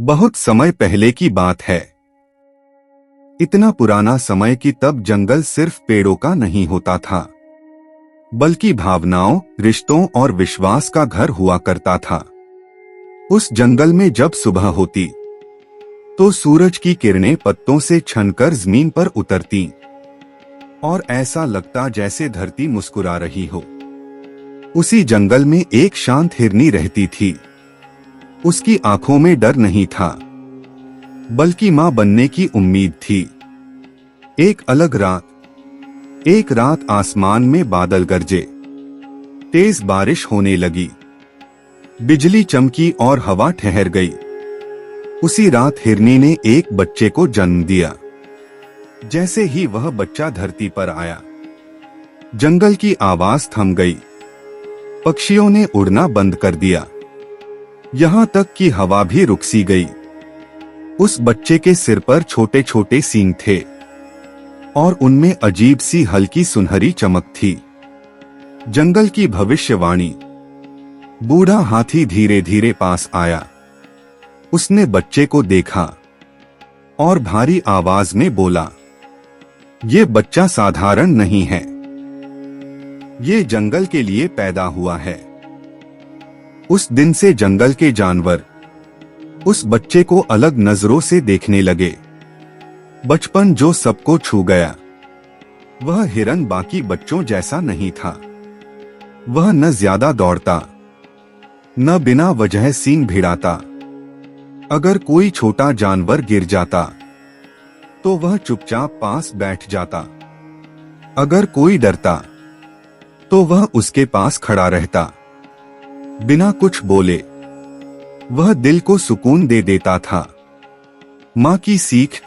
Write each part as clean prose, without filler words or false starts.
बहुत समय पहले की बात है। इतना पुराना समय कि तब जंगल सिर्फ पेड़ों का नहीं होता था, बल्कि भावनाओं, रिश्तों और विश्वास का घर हुआ करता था। उस जंगल में जब सुबह होती तो सूरज की किरणें पत्तों से छनकर जमीन पर उतरती और ऐसा लगता जैसे धरती मुस्कुरा रही हो। उसी जंगल में एक शांत हिरनी रहती थी। उसकी आंखों में डर नहीं था, बल्कि मां बनने की उम्मीद थी। एक रात आसमान में बादल गरजे, तेज बारिश होने लगी, बिजली चमकी और हवा ठहर गई। उसी रात हिरनी ने एक बच्चे को जन्म दिया। जैसे ही वह बच्चा धरती पर आया, जंगल की आवाज थम गई, पक्षियों ने उड़ना बंद कर दिया, यहां तक कि हवा भी रुक सी गई। उस बच्चे के सिर पर छोटे छोटे सींग थे और उनमें अजीब सी हल्की सुनहरी चमक थी। जंगल की भविष्यवाणी। बूढ़ा हाथी धीरे धीरे पास आया। उसने बच्चे को देखा और भारी आवाज में बोला, ये बच्चा साधारण नहीं है, ये जंगल के लिए पैदा हुआ है। उस दिन से जंगल के जानवर उस बच्चे को अलग नजरों से देखने लगे। बचपन जो सबको छू गया। वह हिरन बाकी बच्चों जैसा नहीं था। वह न ज्यादा दौड़ता, न बिना वजह सींग भिड़ाता। अगर कोई छोटा जानवर गिर जाता तो वह चुपचाप पास बैठ जाता। अगर कोई डरता तो वह उसके पास खड़ा रहता। बिना कुछ बोले वह दिल को सुकून दे देता था। मां की सीख।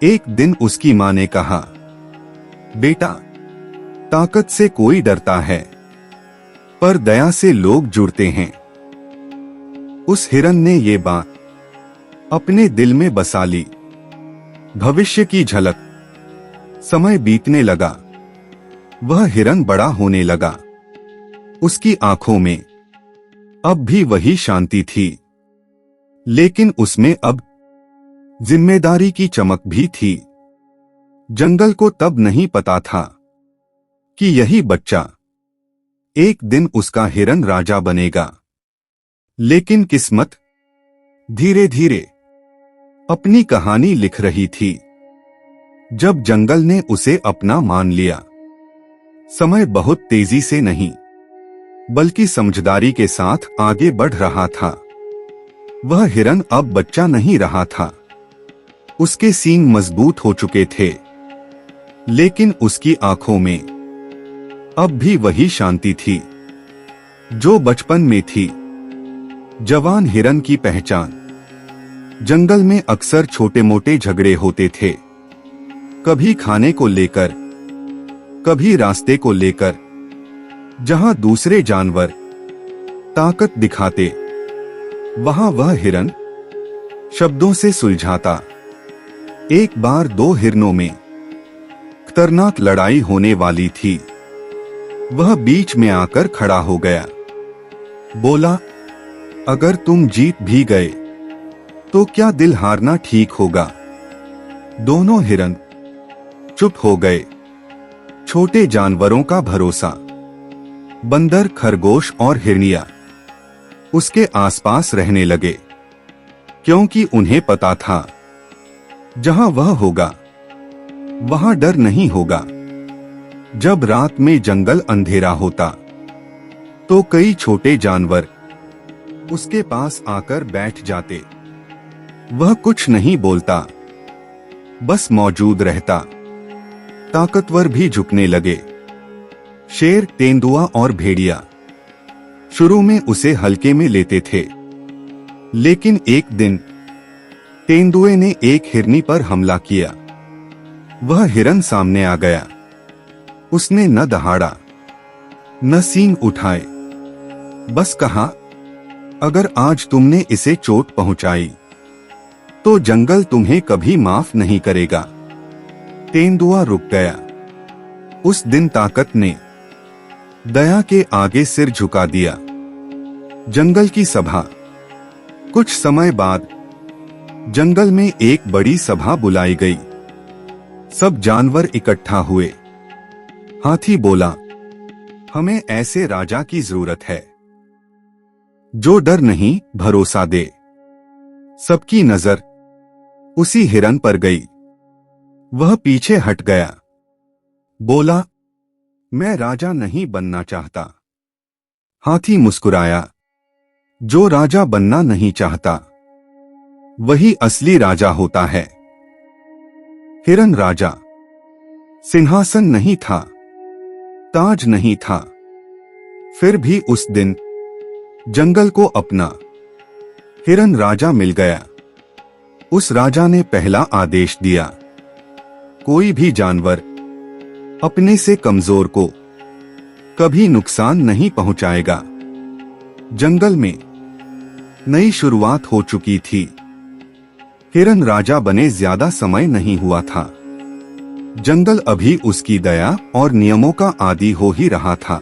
एक दिन उसकी मां ने कहा, बेटा, ताकत से कोई डरता है, पर दया से लोग जुड़ते हैं। उस हिरन ने ये बात अपने दिल में बसा ली। भविष्य की झलक। समय बीतने लगा। वह हिरन बड़ा होने लगा। उसकी आंखों में अब भी वही शांति थी, लेकिन उसमें अब जिम्मेदारी की चमक भी थी। जंगल को तब नहीं पता था कि यही बच्चा एक दिन उसका हिरन राजा बनेगा। लेकिन किस्मत धीरे धीरे अपनी कहानी लिख रही थी। जब जंगल ने उसे अपना मान लिया, समय बहुत तेजी से नहीं, बल्कि समझदारी के साथ आगे बढ़ रहा था। वह हिरन अब बच्चा नहीं रहा था। उसके सींग मजबूत हो चुके थे, लेकिन उसकी आंखों में अब भी वही शांति थी जो बचपन में थी। जवान हिरन की पहचान। जंगल में अक्सर छोटे मोटे झगड़े होते थे, कभी खाने को लेकर, कभी रास्ते को लेकर। जहां दूसरे जानवर ताकत दिखाते, वहां वह हिरन शब्दों से सुलझाता। एक बार दो हिरनों में खतरनाक लड़ाई होने वाली थी। वह बीच में आकर खड़ा हो गया। बोला, अगर तुम जीत भी गए तो क्या दिल हारना ठीक होगा? दोनों हिरन चुप हो गए। छोटे जानवरों का भरोसा। बंदर, खरगोश और हिरनिया उसके आसपास रहने लगे, क्योंकि उन्हें पता था जहां वह होगा, वहां डर नहीं होगा। जब रात में जंगल अंधेरा होता तो कई छोटे जानवर उसके पास आकर बैठ जाते। वह कुछ नहीं बोलता, बस मौजूद रहता। ताकतवर भी झुकने लगे। शेर, तेंदुआ और भेड़िया शुरू में उसे हल्के में लेते थे, लेकिन एक दिन तेंदुए ने एक हिरनी पर हमला किया। वह हिरन सामने आ गया। उसने न दहाड़ा, न सींग उठाए, बस कहा, अगर आज तुमने इसे चोट पहुंचाई तो जंगल तुम्हें कभी माफ नहीं करेगा। तेंदुआ रुक गया। उस दिन ताकत ने दया के आगे सिर झुका दिया। जंगल की सभा। कुछ समय बाद जंगल में एक बड़ी सभा बुलाई गई। सब जानवर इकट्ठा हुए। हाथी बोला, हमें ऐसे राजा की जरूरत है जो डर नहीं, भरोसा दे। सबकी नजर उसी हिरन पर गई। वह पीछे हट गया। बोला, मैं राजा नहीं बनना चाहता। हाथी मुस्कुराया, जो राजा बनना नहीं चाहता वही असली राजा होता है। हिरन राजा। सिंहासन नहीं था, ताज नहीं था, फिर भी उस दिन जंगल को अपना हिरन राजा मिल गया। उस राजा ने पहला आदेश दिया, कोई भी जानवर अपने से कमजोर को कभी नुकसान नहीं पहुंचाएगा। जंगल में नई शुरुआत हो चुकी थी। हिरन राजा बने ज्यादा समय नहीं हुआ था। जंगल अभी उसकी दया और नियमों का आदी हो ही रहा था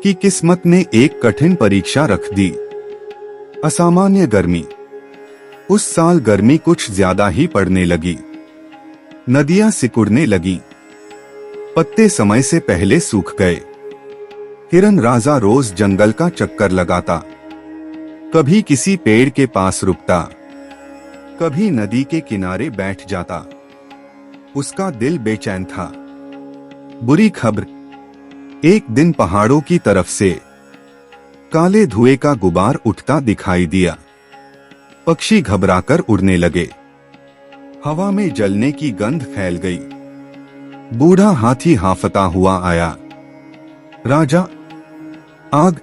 कि किस्मत ने एक कठिन परीक्षा रख दी। असामान्य गर्मी। उस साल गर्मी कुछ ज्यादा ही पड़ने लगी। नदियां सिकुड़ने लगी। पत्ते समय से पहले सूख गए। हिरन राजा रोज जंगल का चक्कर लगाता। कभी किसी पेड़ के पास रुकता, कभी नदी के किनारे बैठ जाता। उसका दिल बेचैन था। बुरी खबर, एक दिन पहाड़ों की तरफ से काले धुएं का गुबार उठता दिखाई दिया। पक्षी घबराकर उड़ने लगे। हवा में जलने की गंध फैल गई। बूढ़ा हाथी हांफता हुआ आया। राजा, आग!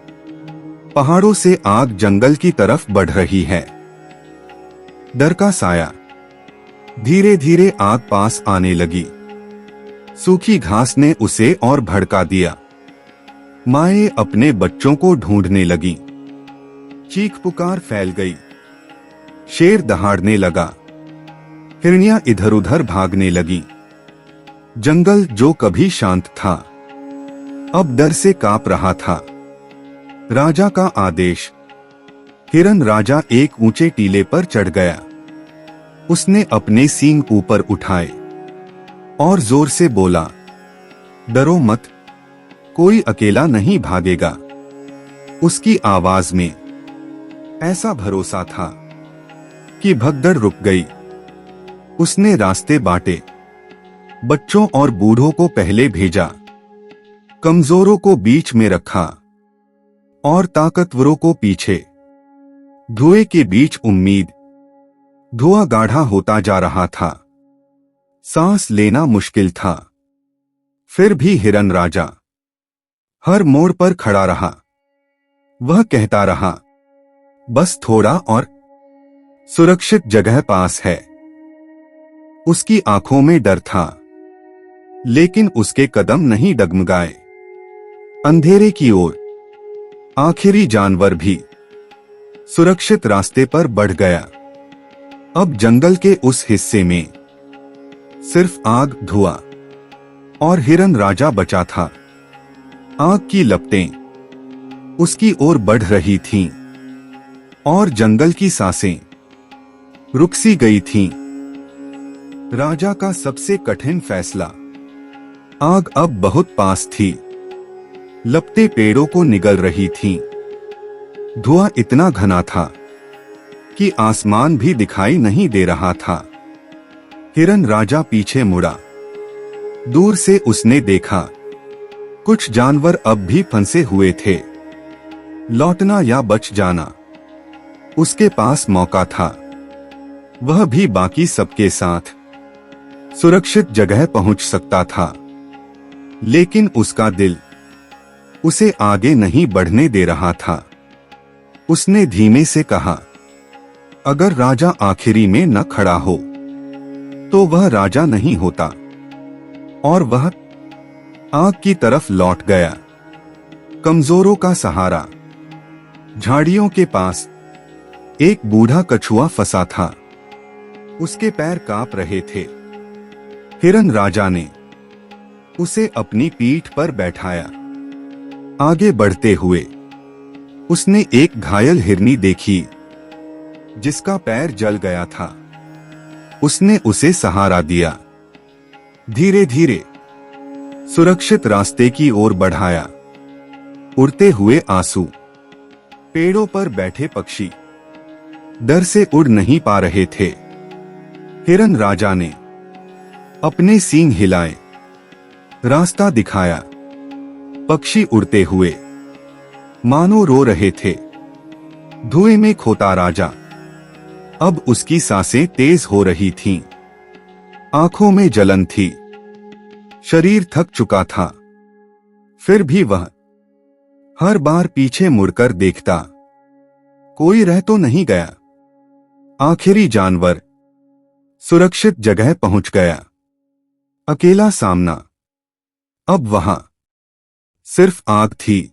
पहाड़ों से आग जंगल की तरफ बढ़ रही है। डर का साया। धीरे धीरे आग पास आने लगी। सूखी घास ने उसे और भड़का दिया। माएं अपने बच्चों को ढूंढने लगी। चीख पुकार फैल गई। शेर दहाड़ने लगा। हिरनियां इधर उधर भागने लगी। जंगल जो कभी शांत था अब डर से कांप रहा था। राजा का आदेश। हिरन राजा एक ऊंचे टीले पर चढ़ गया। उसने अपने सींग ऊपर उठाए और जोर से बोला, डरो मत, कोई अकेला नहीं भागेगा। उसकी आवाज में ऐसा भरोसा था कि भगदड़ रुक गई। उसने रास्ते बांटे। बच्चों और बूढ़ों को पहले भेजा, कमजोरों को बीच में रखा और ताकतवरों को पीछे। धुएं के बीच उम्मीद। धुआं गाढ़ा होता जा रहा था। सांस लेना मुश्किल था। फिर भी हिरन राजा हर मोड़ पर खड़ा रहा। वह कहता रहा, बस थोड़ा और, सुरक्षित जगह पास है। उसकी आंखों में डर था, लेकिन उसके कदम नहीं डगमगाए। अंधेरे की ओर आखिरी जानवर भी सुरक्षित रास्ते पर बढ़ गया। अब जंगल के उस हिस्से में सिर्फ आग, धुआं और हिरन राजा बचा था। आग की लपटें उसकी ओर बढ़ रही थीं और जंगल की सांसें रुक सी गई थीं। राजा का सबसे कठिन फैसला। आग अब बहुत पास थी। लपटें पेड़ों को निगल रही थीं। धुआं इतना घना था कि आसमान भी दिखाई नहीं दे रहा था। हिरन राजा पीछे मुड़ा। दूर से उसने देखा, कुछ जानवर अब भी फंसे हुए थे। लौटना या बच जाना उसके पास मौका था। वह भी बाकी सबके साथ सुरक्षित जगह पहुंच सकता था, लेकिन उसका दिल उसे आगे नहीं बढ़ने दे रहा था। उसने धीमे से कहा, अगर राजा आखिरी में न खड़ा हो तो वह राजा नहीं होता। और वह आग की तरफ लौट गया। कमजोरों का सहारा। झाड़ियों के पास एक बूढ़ा कछुआ फंसा था। उसके पैर कांप रहे थे। हिरन राजा ने उसे अपनी पीठ पर बैठाया। आगे बढ़ते हुए उसने एक घायल हिरनी देखी। जिसका पैर जल गया था। उसने उसे सहारा दिया, धीरे धीरे सुरक्षित रास्ते की ओर बढ़ाया। उड़ते हुए आंसू, पेड़ों पर बैठे पक्षी डर से उड़ नहीं पा रहे थे। हिरन राजा ने अपने सींग हिलाए, रास्ता दिखाया। पक्षी उड़ते हुए मानो रो रहे थे। धुएं में खोता राजा, अब उसकी सांसें तेज हो रही थीं। आंखों में जलन थी, शरीर थक चुका था। फिर भी वह हर बार पीछे मुड़कर देखता, कोई रह तो नहीं गया। आखिरी जानवर सुरक्षित जगह पहुंच गया। अकेला सामना, अब वहां सिर्फ आग थी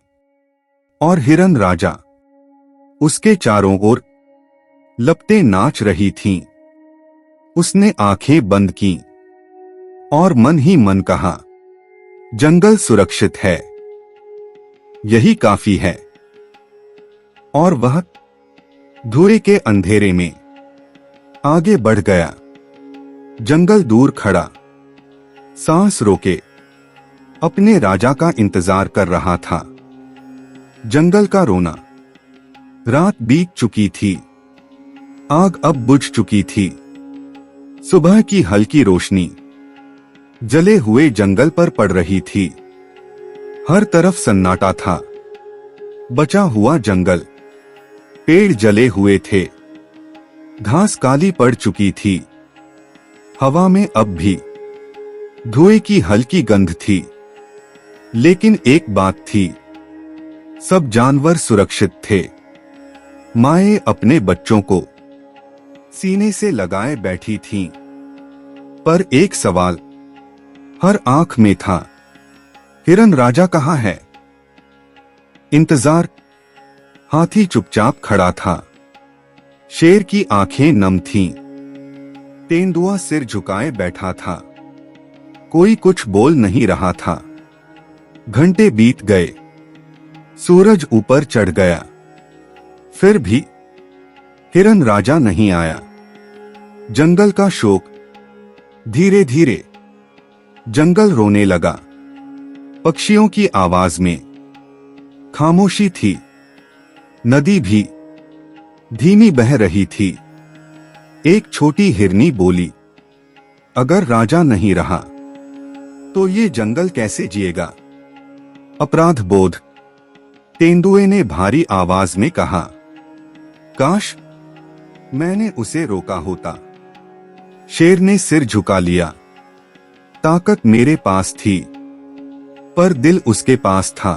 और हिरन राजा। उसके चारों ओर लपटें नाच रही थीं। उसने आंखें बंद कीं और मन ही मन कहा, जंगल सुरक्षित है, यही काफी है। और वह धुएं के अंधेरे में आगे बढ़ गया। जंगल दूर खड़ा, सांस रोके अपने राजा का इंतजार कर रहा था। जंगल का रोना, रात बीत चुकी थी, आग अब बुझ चुकी थी। सुबह की हल्की रोशनी जले हुए जंगल पर पड़ रही थी। हर तरफ सन्नाटा था। बचा हुआ जंगल, पेड़ जले हुए थे, घास काली पड़ चुकी थी। हवा में अब भी धुएं की हल्की गंध थी। लेकिन एक बात थी, सब जानवर सुरक्षित थे। माएं अपने बच्चों को सीने से लगाए बैठी थीं। पर एक सवाल हर आंख में था, हिरन राजा कहाँ है? इंतजार। हाथी चुपचाप खड़ा था, शेर की आंखें नम थीं। तेंदुआ सिर झुकाए बैठा था, कोई कुछ बोल नहीं रहा था। घंटे बीत गए, सूरज ऊपर चढ़ गया, फिर भी हिरन राजा नहीं आया। जंगल का शोक, धीरे धीरे जंगल रोने लगा। पक्षियों की आवाज में खामोशी थी। नदी भी धीमी बह रही थी। एक छोटी हिरनी बोली, अगर राजा नहीं रहा तो ये जंगल कैसे जिएगा? अपराध बोध, तेंदुए ने भारी आवाज में कहा। काश मैंने उसे रोका होता। शेर ने सिर झुका लिया। ताकत मेरे पास थी, पर दिल उसके पास था।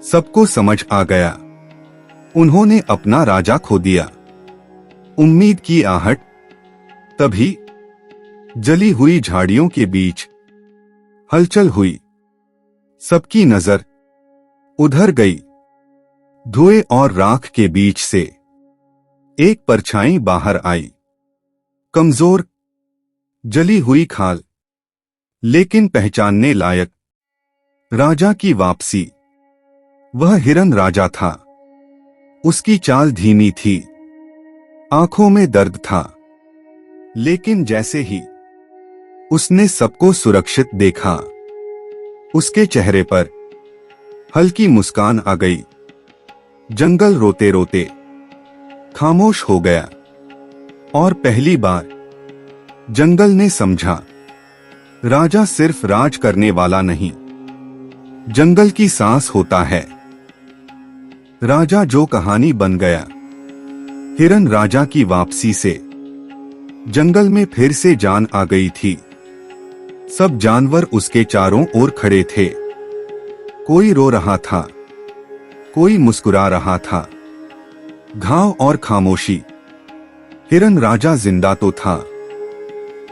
सबको समझ आ गया, उन्होंने अपना राजा खो दिया। उम्मीद की आहट। तभी जली हुई झाड़ियों के बीच हलचल हुई। सबकी नजर उधर गई। धुएं और राख के बीच से एक परछाई बाहर आई। कमजोर, जली हुई खाल, लेकिन पहचानने लायक। राजा की वापसी। वह हिरन राजा था। उसकी चाल धीमी थी, आंखों में दर्द था। लेकिन जैसे ही उसने सबको सुरक्षित देखा, उसके चेहरे पर हल्की मुस्कान आ गई। जंगल रोते रोते खामोश हो गया। और पहली बार जंगल ने समझा, राजा सिर्फ राज करने वाला नहीं, जंगल की सांस होता है। राजा जो कहानी बन गया। हिरन राजा की वापसी से जंगल में फिर से जान आ गई थी। सब जानवर उसके चारों ओर खड़े थे। कोई रो रहा था, कोई मुस्कुरा रहा था। घाव और खामोशी। हिरन राजा जिंदा तो था,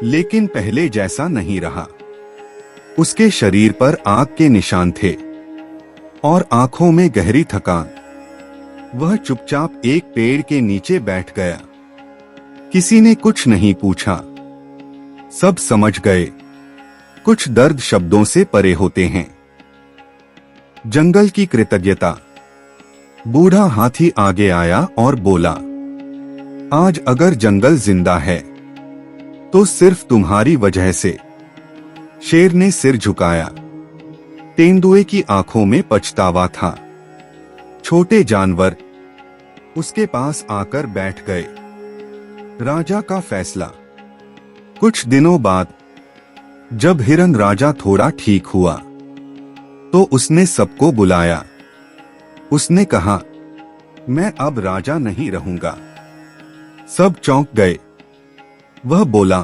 लेकिन पहले जैसा नहीं रहा। उसके शरीर पर आग के निशान थे और आंखों में गहरी थकान। वह चुपचाप एक पेड़ के नीचे बैठ गया। किसी ने कुछ नहीं पूछा। सब समझ गए, कुछ दर्द शब्दों से परे होते हैं। जंगल की कृतज्ञता। बूढ़ा हाथी आगे आया और बोला, आज अगर जंगल जिंदा है तो सिर्फ तुम्हारी वजह से। शेर ने सिर झुकाया। तेंदुए की आंखों में पछतावा था। छोटे जानवर उसके पास आकर बैठ गए। राजा का फैसला। कुछ दिनों बाद जब हिरन राजा थोड़ा ठीक हुआ तो उसने सबको बुलाया। उसने कहा, मैं अब राजा नहीं रहूंगा। सब चौंक गए। वह बोला,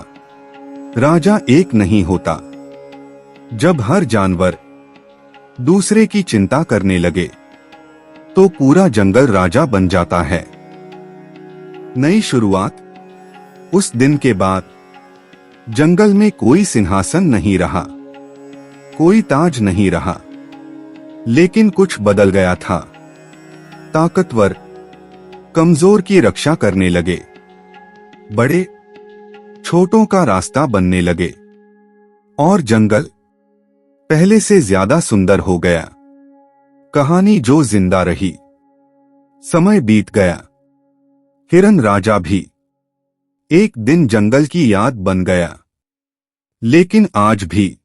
राजा एक नहीं होता। जब हर जानवर दूसरे की चिंता करने लगे तो पूरा जंगल राजा बन जाता है। नई शुरुआत। उस दिन के बाद जंगल में कोई सिंहासन नहीं रहा, कोई ताज नहीं रहा, लेकिन कुछ बदल गया था। ताकतवर कमजोर की रक्षा करने लगे। बड़े छोटों का रास्ता बनने लगे और जंगल पहले से ज्यादा सुंदर हो गया। कहानी जो जिंदा रही। समय बीत गया। हिरन राजा भी एक दिन जंगल की याद बन गया। लेकिन आज भी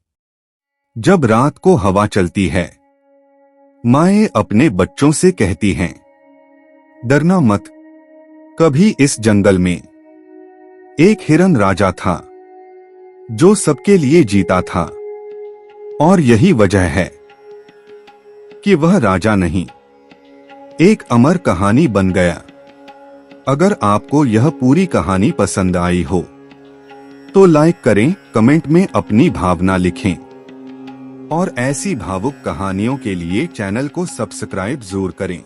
जब रात को हवा चलती है, माएं अपने बच्चों से कहती हैं, डरना मत, कभी इस जंगल में एक हिरन राजा था जो सबके लिए जीता था। और यही वजह है कि वह राजा नहीं, एक अमर कहानी बन गया। अगर आपको यह पूरी कहानी पसंद आई हो तो लाइक करें, कमेंट में अपनी भावना लिखें और ऐसी भावुक कहानियों के लिए चैनल को सब्सक्राइब जरूर करें।